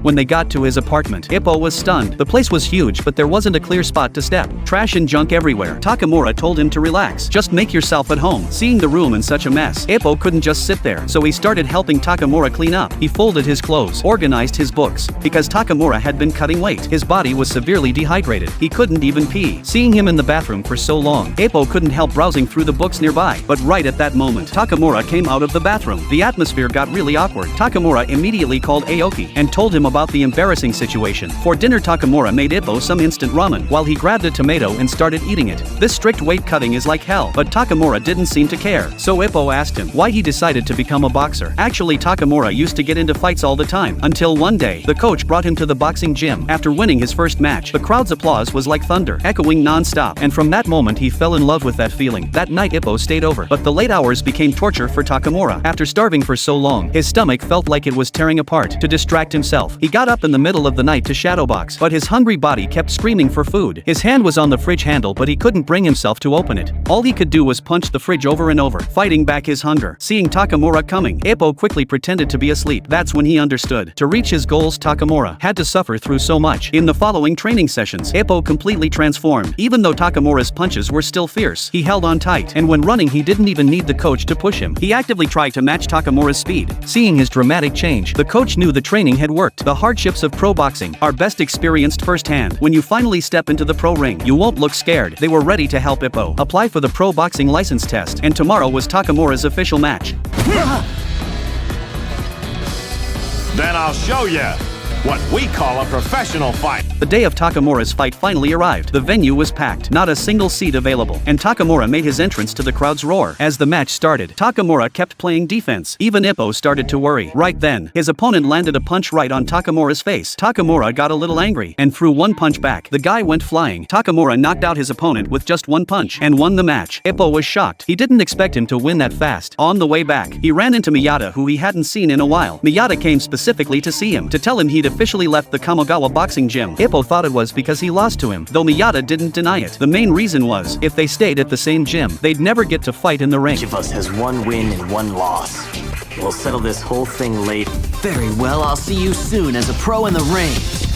When they got to his apartment, Hippo was stunned. The place was huge, but there wasn't a clear spot to step. Trash and junk everywhere. Takamura told him to relax. Just make yourself at home. Seeing the room in such a mess, Hippo couldn't just sit there, so he started helping Takamura clean up. He folded his clothes, organized his books. Because Takamura had been cutting weight, his body was severely dehydrated. He couldn't even pee. Seeing him in the bathroom for so long, Hippo couldn't help browsing through the books nearby. But right at that moment, Takamura came out of the bathroom. The atmosphere got really awkward. Takamura immediately called Aoki and told him about the embarrassing situation. For dinner, Takamura made Hippo some instant ramen while he grabbed a tomato and started eating it. This strict weight cutting is like hell, but Takamura didn't seem to care. So Hippo asked him why he decided to become a boxer. Actually, Takamura used to get into fights all the time, until one day, the coach brought him to the boxing gym. After winning his first match, the crowd's applause was like thunder, echoing non-stop, and from that moment he fell in love with that feeling. That night Hippo stayed over, but the late hours became torture for Takamura. After starving for so long, his stomach felt like it was tearing apart. To distract himself, he got up in the middle of the night to shadowbox, but his hungry body kept screaming for food. His hand was on the fridge handle, but he couldn't bring himself to open it. All he could do was punch the fridge over and over, fighting back his hunger. Seeing Takamura coming, Hippo quickly pretended to be asleep. That's when he understood. To reach his goals, Takamura had to suffer through so much. In the following training sessions, Hippo completely transformed. Even though Takamura's punches were still fierce, he held on tight, and when running he didn't even need the coach to push him. He actively tried to match Takamura's speed. Seeing his dramatic change, the coach knew the training had worked. The hardships of pro boxing are best experienced firsthand. When you finally step into the pro ring, you won't look scared. They were ready to help Hippo apply for the pro boxing license test, and tomorrow was Takamura's official match. Then I'll show ya what we call a professional fight. The day of Takamura's fight finally arrived. The venue was packed, not a single seat available, and Takamura made his entrance to the crowd's roar. As the match started, Takamura kept playing defense. Even Hippo started to worry. Right then, his opponent landed a punch right on Takamura's face. Takamura got a little angry and threw one punch back. The guy went flying. Takamura knocked out his opponent with just one punch and won the match. Hippo was shocked. He didn't expect him to win that fast. On the way back, he ran into Miyata, who he hadn't seen in a while. Miyata came specifically to see him, to tell him he'd officially left the Kamogawa boxing gym. Hippo thought it was because he lost to him, though Miyata didn't deny it. The main reason was, if they stayed at the same gym, they'd never get to fight in the ring. Each of us has one win and one loss. We'll settle this whole thing later. Very well, I'll see you soon as a pro in the ring.